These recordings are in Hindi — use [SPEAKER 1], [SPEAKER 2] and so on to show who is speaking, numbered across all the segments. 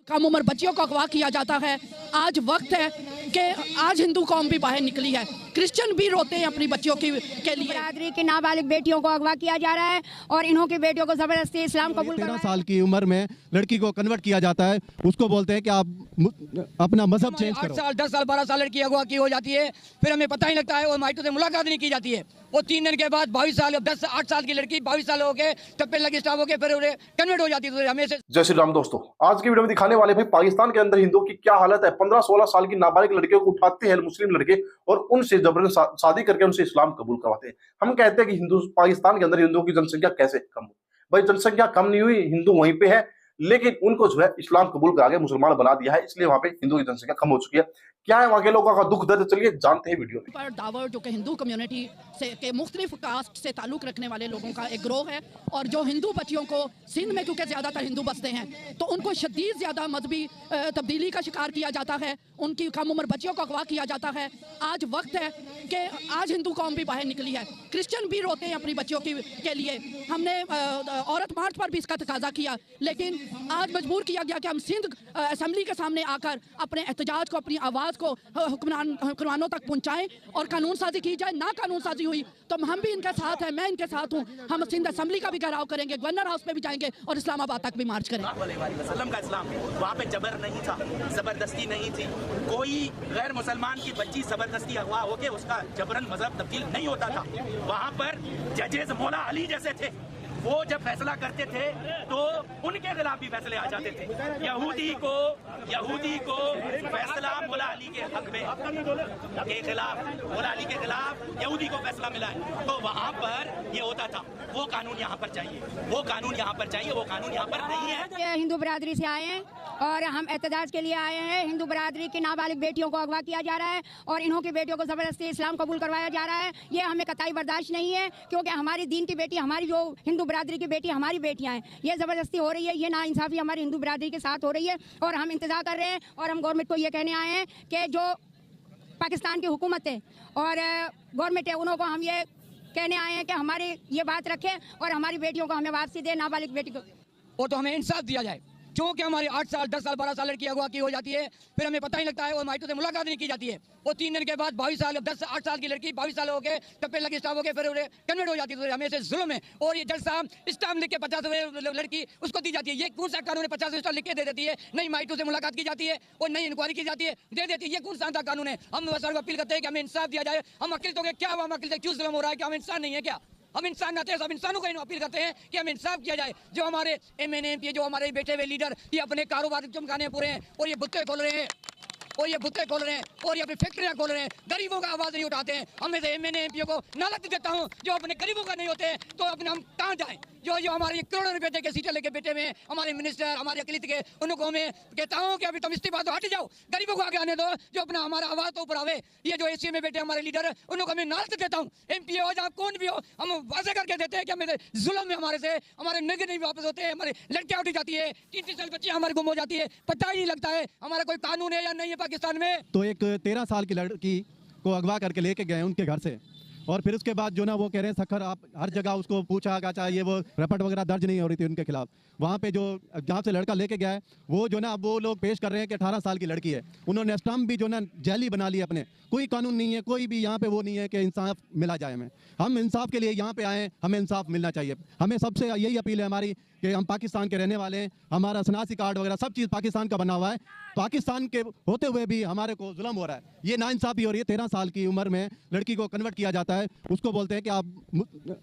[SPEAKER 1] कम उम्र बच्चियों को अगवा किया जाता है। आज वक्त है कि आज हिंदू कौम भी बाहर निकली है, क्रिश्चियन भी रोते हैं अपनी बच्चियों के लिए।
[SPEAKER 2] बरादरी की नाबालिग बेटियों को अगवा किया जा रहा है और इन्हों की बेटियों को जबरदस्ती इस्लाम कबूल
[SPEAKER 3] 13 साल की उम्र में लड़की को कन्वर्ट किया जाता है, उसको बोलते हैं कि आप अपना मजहब चेंज करो।
[SPEAKER 4] 8 साल 10 साल 12 साल लड़की अगवा की हो जाती है, फिर हमें पता ही लगता है, वो माइटों से मुलाकात नहीं की जाती है। वो 3 दिन के बाद 22 साल 8 साल की लड़की 22 साल हो गए तब पे लगे स्टाफ हो गए, फिर उन्हें कन्वर्ट हो जाती है। तो हमें
[SPEAKER 5] जय श्री राम दोस्तों, आज की वीडियो में दिखाने वाले भाई पाकिस्तान के अंदर हिंदुओं की क्या हालत है। 15-16 साल की नाबालिग लड़कियों को उठाते हैं मुस्लिम लड़के और उनसे जबरन शादी करके उनसे इस्लाम कबूल करवाते हैं। हम कहते हैं कि हिंदू पाकिस्तान के अंदर हिंदुओं की जनसंख्या कैसे कम हुई? भाई जनसंख्या कम नहीं हुई, हिंदू वहीं पे है, लेकिन उनको जो है इस्लाम कबूल करा के मुसलमान बना दिया है, इसलिए वहां पे हिंदुओं की जनसंख्या कम हो चुकी है। क्या है वहां के लोगों का दुख दर्द, चलिए जानते हैं वीडियो में।
[SPEAKER 1] पर दावर जो कि हिंदू कम्युनिटी से के मुख्तलिफ कास्ट से ताल्लुक़ रखने वाले लोगों का एक ग्रोह है और जो हिंदू बच्चियों को सिंध में क्योंकि ज़्यादातर हिंदू बसते हैं तो उनको शदीद ज़्यादा मजहबी तब्दीली का शिकार किया जाता है, उनकी कम उम्र बच्चियों को अगवा किया जाता है। आज वक्त है कि आज हिंदू कौम भी बाहर निकली है, क्रिश्चियन भी रोते हैं अपनी बच्चियों के लिए। हमने औरत मार्च पर भी इसका तकाजा किया, लेकिन आज मजबूर किया गया कि हम सिंध असम्बली के सामने आकर अपने एहतजाज को, अपनी आवाज़ को हुक्मरानों तक पहुंचाएं और कानून साजी की जाए। ना कानून साजी हुई तो हम भी इनके साथ हैं, मैं इनके साथ हूं। हम सिंध असम्बली का भी घेराव करेंगे, गवर्नर हाउस पे भी जाएंगे और इस्लामाबाद तक भी मार्च करेंगे।
[SPEAKER 6] वसल्लम का इस्लाम वहाँ पे जबर नहीं था, जबरदस्ती नहीं थी। कोई गैर मुसलमान की बच्ची जबरदस्ती अगवा होके उसका जबरन मजहब तब्दील नहीं होता था। वहाँ पर जजेस मौला अली जैसे थे, वो जब फैसला करते थे तो उनके खिलाफ भी फैसले आ जाते थे। यहूदी को फैसला मौला अली के हक में के खिलाफ, मौला अली के खिलाफ यहूदी को फैसला मिला है, तो वहाँ पर ये होता था। वो कानून यहाँ पर चाहिए, वो कानून यहाँ पर चाहिए, वो कानून यहाँ पर नहीं है।
[SPEAKER 2] हिंदू बरादरी से आए हैं और हम एहतजाज के लिए आए हैं। हिंदू बरादरी की नाबालिग बेटियों को अगवा किया जा रहा है और इन्हों की बेटियों को जबरदस्ती इस्लाम कबूल करवाया जा रहा है। ये हमें कतई बर्दाश्त नहीं है, क्योंकि हमारी दीन की बेटी, हमारी जो हिंदू बरादरी की बेटी हमारी बेटियां हैं, ये ज़बरदस्ती हो रही है, ये नाइंसाफ़ी हमारी हिंदू बरादरी के साथ हो रही है। और हम इंतज़ार कर रहे हैं और हम गवर्नमेंट को ये कहने आए हैं कि जो पाकिस्तान की हुकूमत है और गवर्नमेंट है, उन्हों को हम ये कहने आए हैं कि हमारी ये बात रखें और हमारी बेटियों को हमें वापसी दे, नाबालिग बेटी को।
[SPEAKER 4] वो तो हमें इंसाफ दिया जाए, क्योंकि हमारी 8 साल 10 साल 12 साल लड़की अगवा की हो जाती है, फिर हमें पता ही लगता है, वो माइटों से मुलाकात नहीं की जाती है। वो 3 दिन के बाद 22 साल 8 साल की लड़की 22 साल हो गए तब पे लगे स्टाफ हो गए, फिर उन्हें कन्वर्ट हो जाती है। तो हमें से जुल्म है। और ये जज साहब स्टाम्प लिख के 50 लड़की उसको दी जाती है। ये कौन सा कानून है? 50 स्टाम्प लिख के दे देती है, नई माइटों से मुलाकात की जाती है और नई इंक्वायरी की जाती है, दे देती है। ये कौन सा कानून है? हम सर अपील करते हैं कि हमें इंसाफ दिया जाए। हम अकिल तो क्या हुआ, हम अकिल से क्यों जुल्म हो रहा है? कि हम इंसान नहीं है क्या? हम इंसान आते हैं, सब इंसानों को अपील करते हैं कि हम इंसाफ किया जाए। जो हमारे MNM जो हमारे बैठे हुए लीडर, ये अपने कारोबार चमकाने पूरे हैं और ये बुत्ते खोल रहे हैं और ये अपनी फैक्ट्रियां खोल रहे हैं, गरीबों का आवाज नहीं उठाते हैं। हमें से MNM को नालत देता हूं, जो अपने गरीबों का नहीं होते हैं तो अपने हम कहां जाएं? जो हमारे करोड़ों रुपए के सीटें लेके बैठे हुए हैं, हमारे मिनिस्टर, हमारे अकलियत के, उनको मैं कहता हूं कि अभी तुम इस्तीफा दो, हट जाओ, गरीबों को आगे आने दो, जो अपना हमारा आवाज तो ऊपर आवे। ये जो एशिया में बैठे हमारे लीडर, उनको मैं नालत देता हूँ। MP हो जहाँ कौन भी हो, हम वाजे करके देते हैं कि हमें जुल्म में हमारे से हमारे नगे नहीं वापस होते हैं, हमारे लड़कियां उठी जाती है, 3-3 साल बच्चियां हमारे गुम हो जाती है, पता ही नहीं लगता है हमारा कोई कानून है या नहीं है पाकिस्तान में।
[SPEAKER 3] तो एक 13 साल की लड़की को अगवा करके लेके गए उनके घर से, और फिर उसके बाद जो ना वो कह रहे हैं सखर आप हर जगह उसको पूछा गाचा, ये वो रपट वगैरह दर्ज नहीं हो रही थी उनके खिलाफ। वहाँ पे जो जहाँ से लड़का लेके गया है वो जो ना वो लोग पेश कर रहे हैं कि 18 साल की लड़की है। उन्होंने स्टम्प भी जो ना जैली बना लिया अपने। कोई कानून नहीं है, कोई भी यहाँ पे वो नहीं है कि इंसाफ मिला जाए। हमें हम इंसाफ के लिए यहाँ पे आए, हमें इंसाफ मिलना चाहिए। हमें सबसे यही अपील है हमारी कि हम पाकिस्तान के रहने वाले हैं, हमारा शनासी कार्ड वगैरह सब चीज़ पाकिस्तान का बना हुआ है। पाकिस्तान के होते हुए भी हमारे को जुल्म हो रहा है, ये नाइंसाफ़ी हो रही है। 13 साल की उम्र में लड़की को कन्वर्ट किया जाता है, उसको बोलते हैं कि आप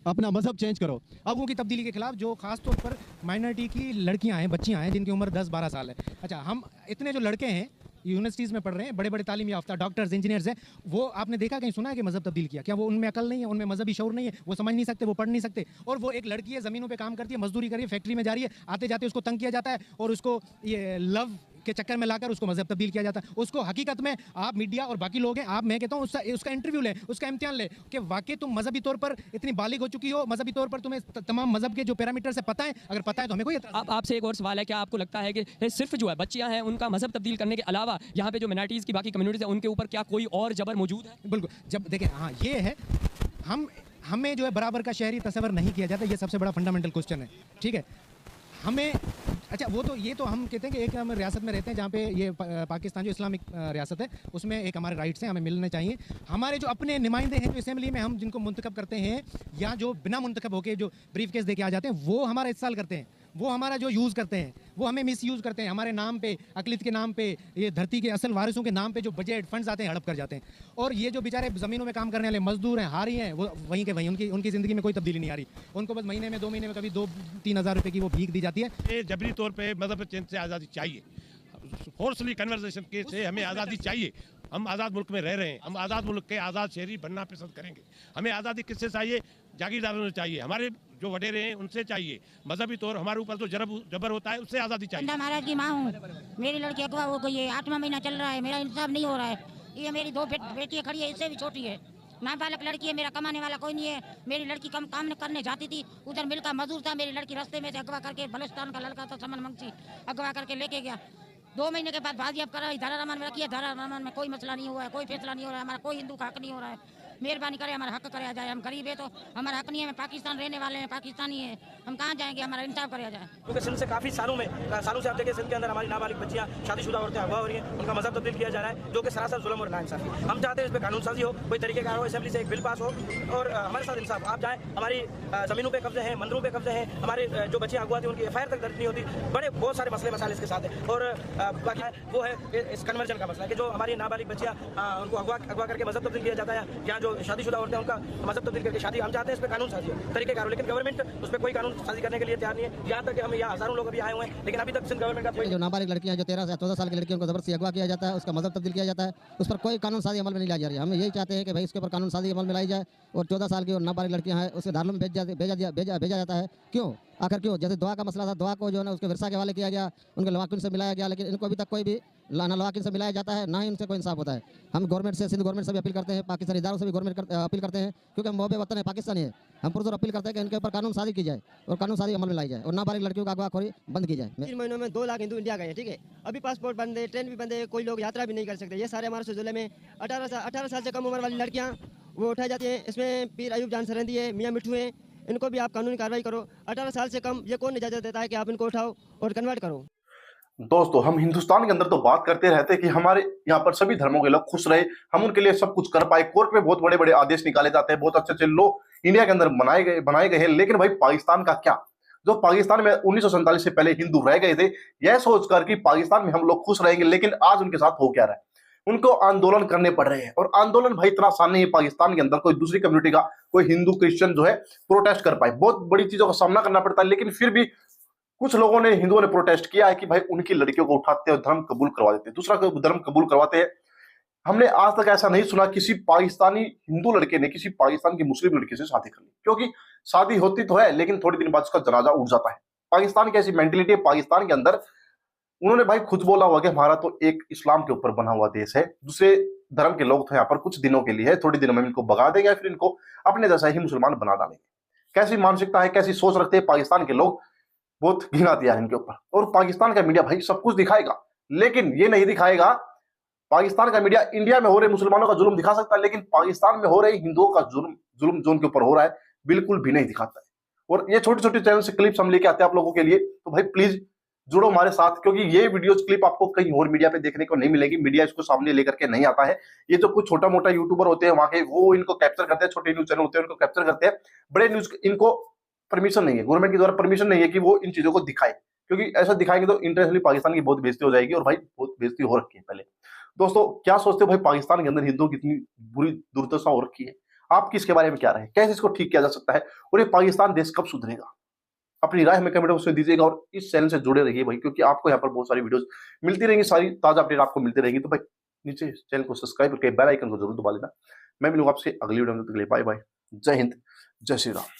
[SPEAKER 3] अपना मजहब चेंज करो।
[SPEAKER 7] अगुओं की तब्दीली के खिलाफ जो खास तौर पर माइनॉरिटी की लड़कियां हैं, बच्चियां हैं जिनकी उम्र 10-12 साल है। अच्छा, हम इतने जो लड़के हैं यूनिवर्सिटीज़ में पढ़ रहे हैं, बड़े बड़े तालीम याफ्ता डॉक्टर्स, इंजीनियर्स हैं, वो आपने देखा कहीं सुना है कि मजहब तब्दील किया? क्या वो उनमें अकल नहीं है, उनमें मजहबी शऊर नहीं है, वो समझ नहीं सकते, वो पढ़ नहीं सकते? और वो एक लड़की है, ज़मीनों पे काम करती है, मजदूरी करी है, फैक्ट्री में जा रही है, आते जाते उसको तंग किया जाता है और उसको ये लव के चक्कर में लाकर उसको मजहब तब्दील किया जाता है। उसको हकीकत में आप मीडिया और बाकी लोग हैं, आप, मैं कहता हूँ उसका इंटरव्यू लें, उसका इम्तिहान लें कि वाकई तुम मजहबी तौर पर इतनी बालिग हो चुकी हो, मजहबी तौर पर तुम्हें तमाम मजहब के जो पैरामीटर से पता है। अगर पता है तो हमें कोई
[SPEAKER 8] आपसे एक और सवाल है, क्या आपको लगता है कि सिर्फ जो है बच्चियां हैं उनका मजहब तब्दील करने के अलावा यहाँ पे जो मिनॉरिटीज़ की बाकी कम्युनिटीज़ है उनके ऊपर क्या कोई और जबर मौजूद है?
[SPEAKER 7] बिल्कुल, जब देखें, हाँ ये है, हमें जो है बराबर का शहरी तस्वर नहीं किया जाता, ये सबसे बड़ा फंडामेंटल क्वेश्चन है। ठीक है, हमें अच्छा वो तो ये तो हम कहते हैं कि एक हम रियासत में रहते हैं जहाँ पे ये पाकिस्तान जो इस्लामिक रियासत है उसमें एक हमारे राइट्स हैं, हमें मिलने चाहिए। हमारे जो अपने नुमाइंदे हैं जो असेंबली में हम जिनको मुंतखब करते हैं या जो बिना मुंतखब होकर जो ब्रीफ केस दे के आ जाते हैं वो हमारा इस्तेमाल करते हैं, वो हमारा जो यूज़ करते हैं वो हमें मिस यूज़ करते हैं, हमारे नाम पे अकलियत के नाम पे ये धरती के असल वारिसों के नाम पे जो बजट फंड्स आते हैं हड़प कर जाते हैं। और ये जो बेचारे ज़मीनों में काम करने वाले मजदूर हैं, हारी हैं, वो वहीं के वहीं उनकी ज़िंदगी में कोई तब्दीली नहीं आ रही। उनको बस महीने में 2 महीने में कभी 2-3 हज़ार रुपये की वो भीख दी जाती है।
[SPEAKER 9] ये जबरी तौर पे मजहब चेंज से आज़ादी चाहिए, फोर्सली कन्वर्सेशन के से हमें आज़ादी चाहिए। हम आज़ाद मुल्क में रह रहे हैं, हम आज़ाद मुल्क के आज़ाद शहरी बनना पसंद करेंगे। हमें आज़ादी किससे चाहिए? जागीरदारों से चाहिए, हमारे जो वडेरे हैं उनसे चाहिए। मजहबी तौर हमारे ऊपर जो जबर होता है उससे आज़ादी चाहिए।
[SPEAKER 2] महाराज की माँ हूँ, मेरी लड़की अगवा हो गई है, 8वां महीना चल रहा है, मेरा इंसाफ नहीं हो रहा है। ये मेरी 2 बेटियाँ खड़ी है, इससे भी छोटी है, नाबालग लड़की है, मेरा कमाने वाला कोई नहीं है। मेरी लड़की काम करने जाती थी, उधर मिल का मजदूर था, मेरी लड़की रास्ते में से अगवा करके, बलुचिस्तान का लड़का था समन मंगसी, अगवा करके लेके गया। 2 महीने के बाद बाजियाब करा, धारा रमान में रखी है। धारा रमान में कोई मसला नहीं हुआ है, कोई फैसला नहीं हो रहा है, हमारा कोई हिंदू का हक नहीं हो रहा है। मेहरबानी करे हमारा हक कराया जाए। हम गरीब है तो हमारा हक नहीं है, पाकिस्तान रहने वाले हैं, पाकिस्तानी है, हम कहाँ जाएंगे, हमारा इंसाफ कराया जाए।
[SPEAKER 10] क्योंकि सिंध से काफ़ी सालों से आप देखिए सिंध के अंदर हमारी नाबालिग बच्चियाँ, शादीशुदा औरतें अगवा हो रही हैं, उनका मजहब तब्दील किया जा रहा है, जो कि सरासर जुल्म और नाइंसाफी। हम चाहते हैं इस पर कानून साजी हो, कोई तरीकेकार हो, असेंबली से एक बिल पास हो और हमारे साथ इंसाफ। आप जाएँ, हमारी ज़मीनों पर कब्जे हैं, मंदिरों पर कब्जे हैं, हमारे जो बच्चियाँ अगवा थी उनकी FIR तक दर्ज नहीं होती। बहुत सारे मसले मसाइल इसके साथ है। और बाकी वो है इस कन्वर्जन का मसला कि जो हमारी नाबालिग बच्चियाँ उनको अगवा करके मजहब तब्दील किया जाता है, या जो शादीशुदा औरतें उनका मजहब तब्दील करके शादी। हम चाहते हैं इस पर कानून साजी हो, तरीकेकार हो, लेकिन गवर्नमेंट उस पर कोई कानून साजी करने के लिए तैयार नहीं है। यहाँ तक कि हम यहाँ हज़ारों लोग अभी आए हुए हैं, लेकिन अभी तक सिंध गवर्नमेंट का कोई
[SPEAKER 11] जो नाबालिग लड़कियां जो 13 से 14 साल की लड़कियों को जबरदस्ती अगवा किया जाता है, उसका मजहब तब्दील किया जाता है, उस पर कोई कानून साजी अमल में नहीं लाई जा रही है। हम यही चाहते हैं कि भाई इसके ऊपर कानून साजी अमल में लाई जाए और 14 साल की और नाबालिग लड़कियां हैं उसे दारुल में भेजा जाता है। क्यों? आखिर क्यों? जैसे दुआ का मसला था, दुआ को जो है ना उसके विरसा के हवाले किया गया, उनके लवाकिन से मिलाया गया, लेकिन इनको अभी तक कोई भी ना लवाकिन से मिलाया जाता है, ना ही उनसे कोई इंसाफ होता है। हम गवर्नमेंट से, सिंध गवर्नमेंट से भी अपील करते हैं, पाकिस्तानी इदारों से भी गवर्नमेंट अपील करते हैं, क्योंकि हम मोहब्बे वतन है, पाकिस्तानी है। हम पुरजोर अपील करते हैं कि इनके ऊपर कानून साजी की जाए और कानून साजी अमल में लाई जाए और नाबालिग लड़कियों का अगवाखोरी बंद की जाए।
[SPEAKER 12] 3 महीनों में 2 लाख हिंदू इंडिया गए हैं, ठीक है। अभी पासपोर्ट बंद है, ट्रेन भी बंद है, कोई लोग यात्रा भी नहीं कर सकते। ये सारे हमारे जिले में 18 साल से कम उम्र वाली लड़कियाँ वो उठाई जाती हैं। इसमें पीर अयूब जान सरहंदी है, मियाँ मिठू हैं, इनको भी आप कानूनी कार्रवाई करो। 18 साल से कम ये कौन इजाज़त देता है कि आप इनको उठाओ और कन्वर्ट करो।
[SPEAKER 5] दोस्तों, हम हिंदुस्तान के अंदर तो बात करते रहते हैं कि हमारे यहाँ पर सभी धर्मों के लोग खुश रहे, हम उनके लिए सब कुछ कर पाए। कोर्ट में बहुत बड़े बड़े आदेश निकाले जाते हैं, बहुत अच्छे अच्छे लॉ इंडिया के अंदर बनाए गए हैं। लेकिन भाई पाकिस्तान का क्या? जो पाकिस्तान में 1947 से पहले हिंदू रह गए थे, यह सोचकर कि पाकिस्तान में हम लोग खुश रहेंगे, लेकिन आज उनके साथ हो क्या रहा है? उनको आंदोलन करने पड़ रहे हैं। और आंदोलन भाई इतना आसान नहीं है पाकिस्तान के अंदर कोई दूसरी कम्युनिटी का, कोई हिंदू क्रिश्चियन जो है प्रोटेस्ट कर पाए। बहुत बड़ी चीजों का सामना करना पड़ता है, लेकिन फिर भी कुछ लोगों ने, हिंदुओं ने प्रोटेस्ट किया है कि भाई उनकी लड़कियों को उठाते हैं और धर्म कबूल करवा देते हैं, दूसरा धर्म कबूल करवाते हैं। हमने आज तक ऐसा नहीं सुना किसी पाकिस्तानी हिंदू लड़के ने किसी पाकिस्तान की मुस्लिम लड़की से शादी कर ली, क्योंकि शादी होती तो है लेकिन थोड़ी दिन बाद उसका जनाजा उठ जाता है। पाकिस्तान की ऐसी मेंटेलिटी है पाकिस्तान के अंदर। उन्होंने भाई खुद बोला हुआ कि हमारा तो एक इस्लाम के ऊपर बना हुआ देश है, दूसरे धर्म के लोग तो यहाँ पर कुछ दिनों के लिए है, थोड़ी दिनों में इनको भगा देंगे, फिर इनको अपने जैसा ही मुसलमान बना डालेंगे। कैसी मानसिकता है, कैसी सोच रखते हैं पाकिस्तान के लोग, बहुत घिना दिया है इनके ऊपर। और पाकिस्तान का मीडिया भाई सब कुछ दिखाएगा, लेकिन ये नहीं दिखाएगा। पाकिस्तान का मीडिया इंडिया में हो रहे मुसलमानों का जुल्म दिखा सकता है, लेकिन पाकिस्तान में हो रहे हिंदुओं का जुल्म जो उनके ऊपर हो रहा है बिल्कुल भी नहीं दिखाता है। और ये छोटे छोटे चैनल से क्लिप्स हम लेके आते हैं आप लोगों के लिए, तो भाई प्लीज जुड़ो हमारे साथ, क्योंकि ये वीडियोस क्लिप आपको कहीं और मीडिया पे देखने को नहीं मिलेगी। मीडिया इसको सामने लेकर के नहीं आता है। ये जो कुछ छोटा मोटा यूट्यूबर होते हैं वहां के, वो इनको कैप्चर करते हैं, छोटे न्यूज चैनल होते हैं उनको कैप्चर करते हैं। बड़े न्यूज इनको परमिशन नहीं है, गवर्नमेंट के द्वारा परमिशन नहीं है कि वो इन चीजों को दिखाए, क्योंकि ऐसा दिखाएंगे तो इंटरनेशनली पाकिस्तान की बहुत बेइज्जती हो जाएगी। और भाई बहुत बेइज्जती हो रखी है पहले। दोस्तों, क्या सोचते हो भाई पाकिस्तान के अंदर हिंदुओं की इतनी बुरी दुर्दशा हो रखी है? आपकी इसके बारे में क्या राय है? कैसे इसको ठीक किया जा सकता है और ये पाकिस्तान देश कब सुधरेगा? अपनी राय हमें कमेंट बॉक्स में दीजिएगा और इस चैनल से जुड़े रहिए भाई, क्योंकि आपको यहाँ पर बहुत सारी वीडियोस मिलती रहेंगी, सारी ताजा अपडेट आपको मिलती रहेंगी। तो भाई नीचे चैनल को सब्सक्राइब करके बेल आइकन को जरूर दबा लेना। मैं मिलूंगा आपसे अगली वीडियो में, तब तक के लिए बाय बाय। जय हिंद, जय श्री राम।